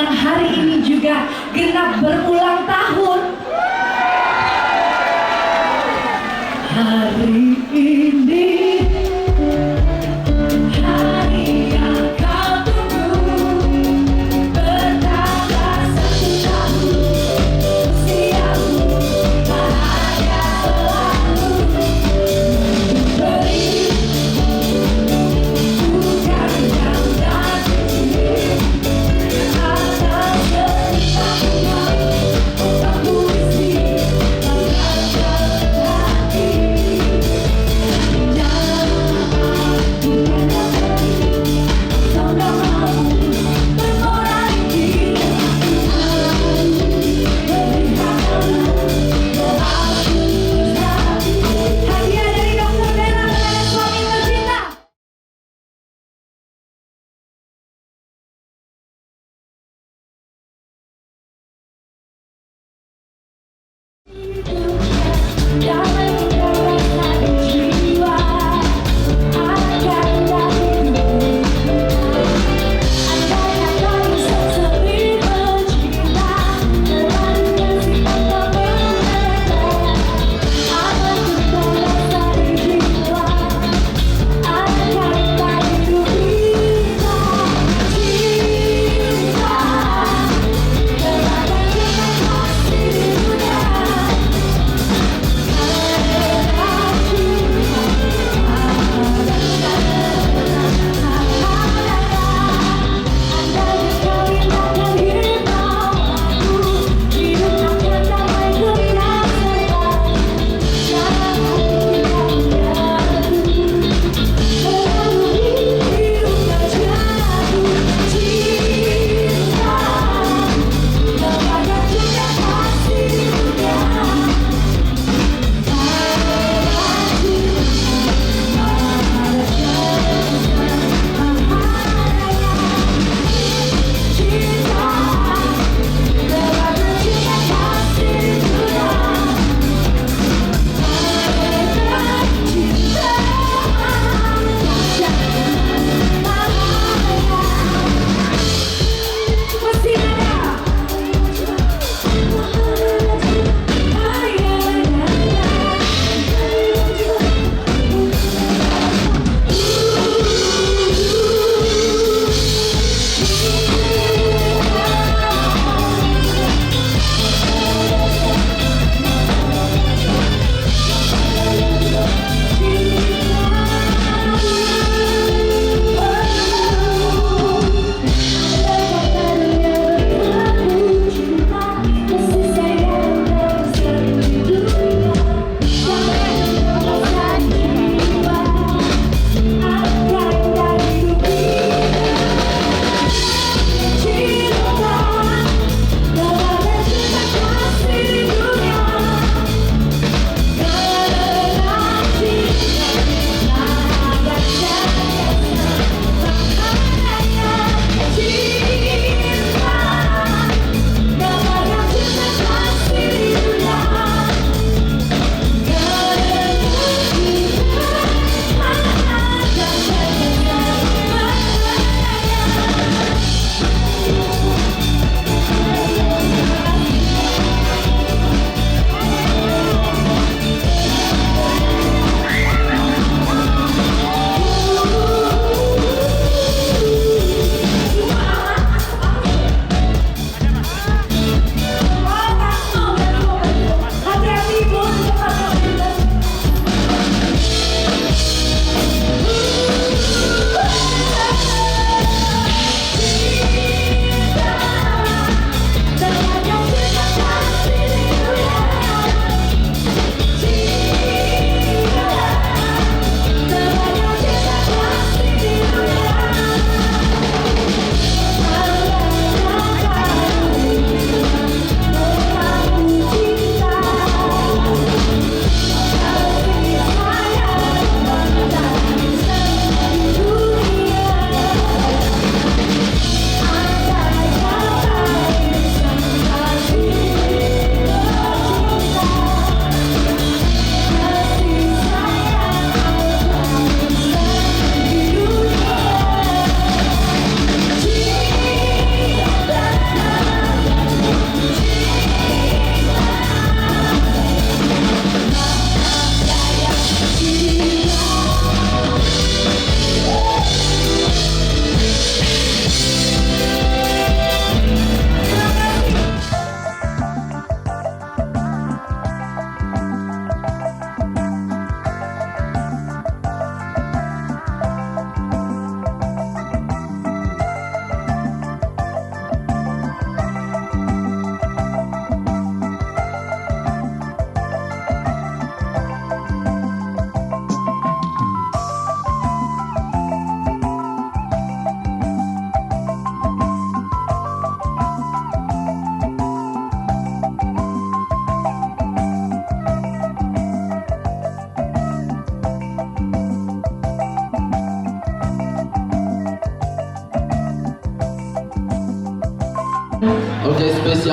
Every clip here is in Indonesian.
yang hari ini juga genap berulang tahun. Hari ini hari yang kau tunggu, bertambah satu tahun usiamu, bahagia selalu. Beri bukan yang nanti atas ceritamu, kamu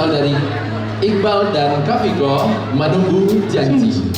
spesial dari Iqbal dan Kafiko, Menunggu Janji.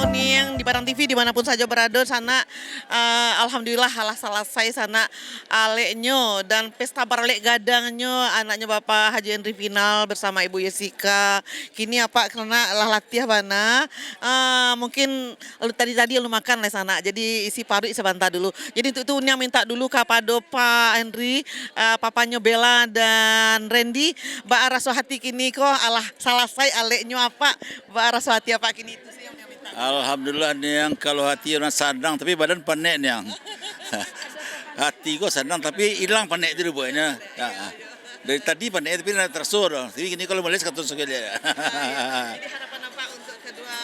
Uning di Padang TV dimanapun saja berada sana, alhamdulillah halah selesai sana aleknyo dan pesta baralek gadangnya anaknya Bapak Haji Henry final bersama Ibu Yesika. Kini apa karena lah latih bana, mungkin tadi lu makan lah sana, jadi isi paru sebentar dulu. Jadi untuk itu Uning minta dulu kepada Pak Henry, papanya Bella dan Randy, Mbak Araswati kini kok alah selesai aleknyo apa Mbak Araswati apa kini itu sih yang minta. Alhamdulillah nih yang kalau hati orang sadang tapi badan panik nih yang. Hati kok sadang tapi hilang panik itu buatnya. Dari tadi panik tapi tersur. Tapi ini kalau melihat satu sekali. Jadi harapan apa untuk kedua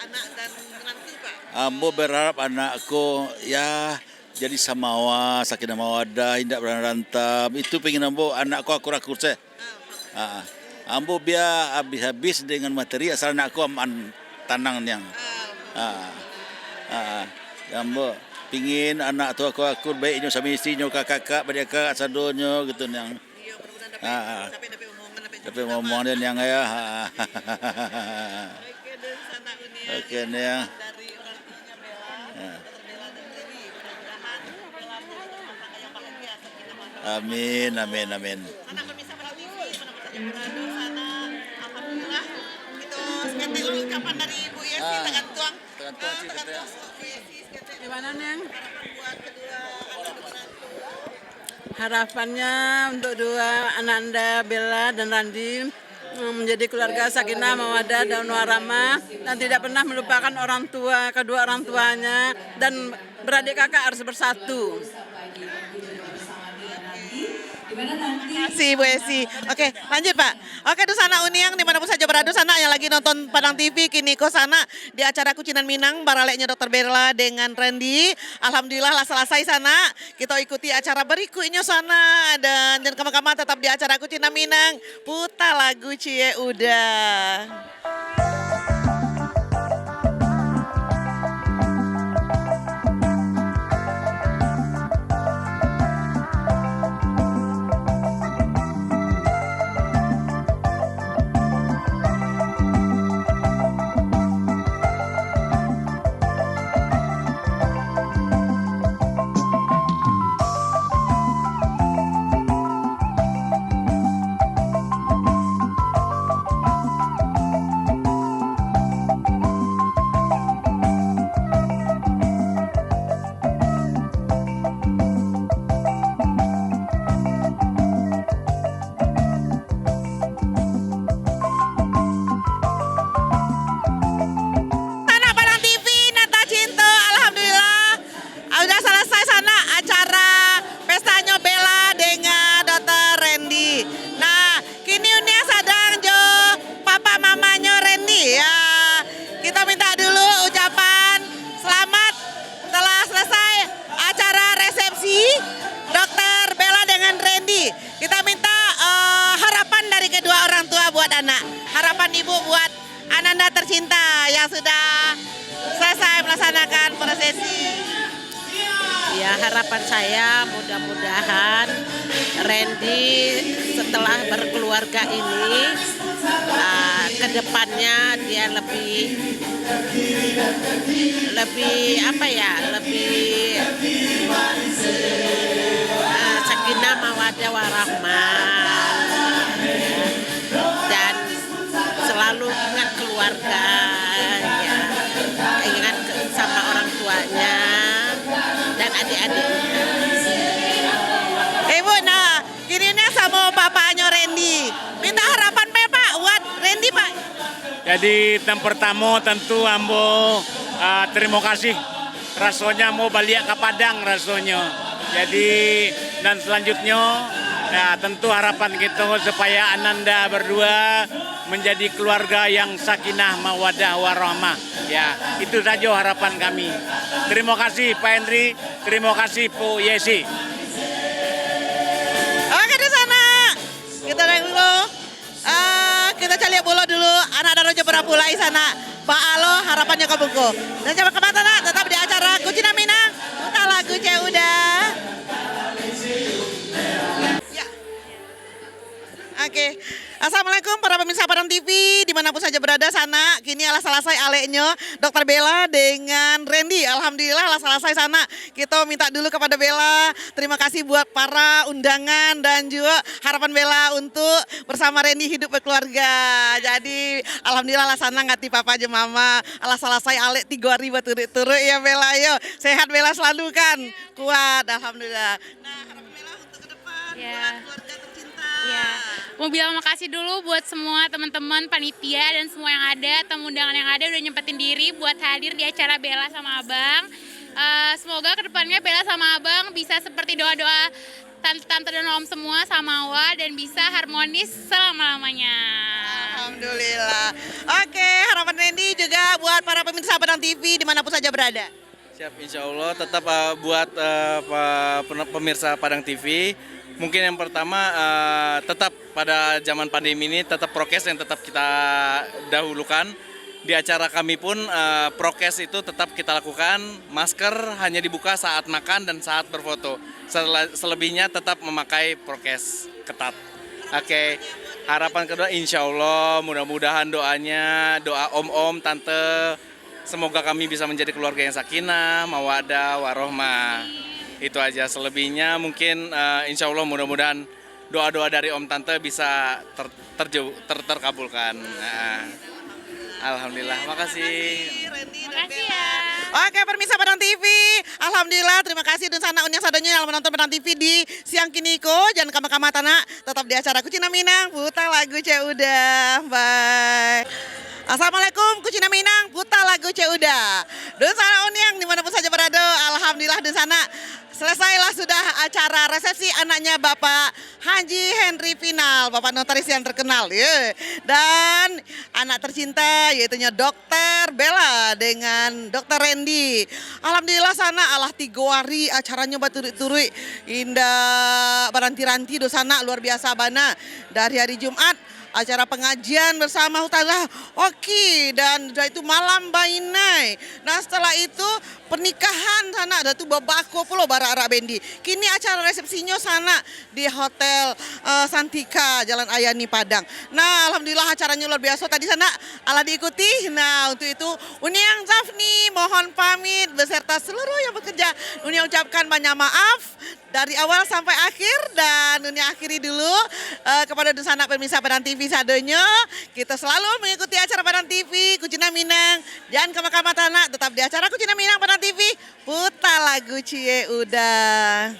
anak dan menantu Pak? Ambo berharap anakku ya jadi samawa, sakinah mawadah, tidak berantam. Itu pengen ambo anakku akur-akur saya. Ambo biar habis-habis dengan materi asal anakku aman tanang yang. Ambo pingin anak tu aku baiknya sama istrinya kakak badak kakak sadonyo gitu yang. Tapi ngomong dia yang ya. Oke nih ya. Dari orang tuanya Bella, Bella dan Riri, mudah-mudahan Bella menjadi pasangan yang bahagia sakinah mawaddah. Amin, amin, amin. Anak pemirsa Padang TV, mana saja berada sana, alhamdulillah itu seketik ucapan dari Ibu Yesi tekan tuang. Tekan tuang sih, tekan katanya. tuang Bu Yesi seketik. Gimana, Neng? Harapan buat kedua anak dan menantu. Harapannya untuk dua anak Anda, Bella dan Randi, menjadi keluarga sakinah, mawaddah, dan warahmah dan tidak pernah melupakan orang tua, kedua orang tuanya dan beradik kakak harus bersatu. Terima kasih Bu Esi. Oke, lanjut Pak. Oke, di sana Uniang dimanapun saja berada sana yang lagi nonton Padang TV kini kok sana di acara Kucinan Minang baraleknya Dr. Bella dengan Randy. Alhamdulillah lah selesai sana. Kita ikuti acara berikutnya sana dan jangan kemana-mana tetap di acara Kucinan Minang. Putar lagu Cie Udah. Sana Padang TV, Nata Cinta, alhamdulillah udah selesai sana acara pestanya Bella dengan Dr. Randy. Nah, kini Unia sadang jo papa mamanya Randy ya. Kita minta dulu ucapan selamat telah selesai acara resepsi Dr. Bella dengan Randy. Kita minta harapan dari kedua orang tua buat anak. Harapan ibu buat Ananda tercinta yang sudah selesai melaksanakan prosesi. Ya, harapan saya mudah-mudahan Randy setelah berkeluarga ini ke depannya dia lebih apa ya, lebih sakinah mawaddah warahmah dan selalu ingat keluarga ya, ingat sama orang tuanya dan adik-adiknya. Ibu, nah kini sama bapaknya Randy. Minta harapan Pak buat Randy Pak. Jadi yang pertama tentu ambo terima kasih. Rasanya mau balik ke Padang rasanya. Jadi dan selanjutnya ya, tentu harapan kita supaya Ananda berdua menjadi keluarga yang sakinah mawaddah warahmah. Ya, itu saja harapan kami. Terima kasih Pak Henry, terima kasih Bu Yesi. Oke di sana kita naik dulu. Kita cari bola dulu. Anak dan rojo berapulai sana. Pak Alo harapannya ke buku. Dan coba kemana nak? Tetap di acara Kucinan Minang. Putar lagu Cie Udah. Ya. Oke. Assalamualaikum para pemirsa Padang TV dimanapun saja berada sana. Kini alah selesai aleknya Dokter Bella dengan Randy. Alhamdulillah alah selesai sana. Kita minta dulu kepada Bella. Terima kasih buat para undangan dan juga harapan Bella untuk bersama Randy hidup berkeluarga. Jadi alhamdulillah alah sana ngati papa aja mama. Alah selesai alek 3 hari berturut-turut ya Bella. Yo sehat Bella selalu kan. Kuat alhamdulillah. Nah harapan Bella untuk ke depan buat keluarga tercinta. Ya, mau bilang makasih dulu buat semua teman-teman panitia dan semua yang ada, tamu undangan yang ada udah nyempetin diri buat hadir di acara Bella sama Abang. Semoga kedepannya Bella sama Abang bisa seperti doa-doa tante-tante dan om semua sama Awa dan bisa harmonis selama-lamanya. Alhamdulillah. Oke, harapan Randy juga buat para pemirsa Padang TV dimanapun saja berada. Siap, insya Allah tetap buat pemirsa Padang TV. Mungkin yang pertama tetap pada zaman pandemi ini tetap prokes yang tetap kita dahulukan. Di acara kami pun prokes itu tetap kita lakukan. Masker hanya dibuka saat makan dan saat berfoto. Selebihnya tetap memakai prokes ketat. Oke, harapan kedua insya Allah mudah-mudahan doanya, doa om-om, tante, semoga kami bisa menjadi keluarga yang sakinah, mawaddah, warohmah. Itu aja, selebihnya mungkin insya Allah mudah-mudahan doa-doa dari om tante bisa terkabulkan. Alhamdulillah, makasih. Makasih ya. Oke, pemirsa Padang TV, alhamdulillah terima kasih dan sana unyang sadanya yang menonton Padang TV di siang kini ko. Jangan kama-kama tanah, tetap di acara Kucina Minang, putar lagu Cek Udah. Bye. Assalamualaikum Kucina Minang, putar lagu Cek Udah. Dan sana unyang dimanapun saja berada, alhamdulillah dan sana selesailah sudah acara resepsi anaknya Bapak Haji Henry Final, Bapak notaris yang terkenal ya. Dan anak tercinta yaitunya Dokter Bella dengan Dokter Randy. Alhamdulillah sana alah 3 hari acaranya baturut-turut indah baranti-ranti do sana luar biasa bana. Dari hari Jumat acara pengajian bersama Ustazah Oki dan sudah itu malam bainai. Nah setelah itu pernikahan sana ada tuh babako pulau bara-ara bendi. Kini acara resepsinya sana di Hotel Santika Jalan Ayani Padang. Nah alhamdulillah acaranya luar biasa tadi sana ala diikuti. Nah untuk itu Uniang Zafni mohon pamit beserta seluruh yang bekerja. Uniang ucapkan banyak maaf dari awal sampai akhir dan Uniang akhiri dulu kepada dusana pemirsa Padang TV sadenya. Kita selalu mengikuti acara Padang TV Kucina Minang. Jangan kemana-mana tanah, tetap di acara Kucina Minang Padang TV. Putar lagu Cie Udah.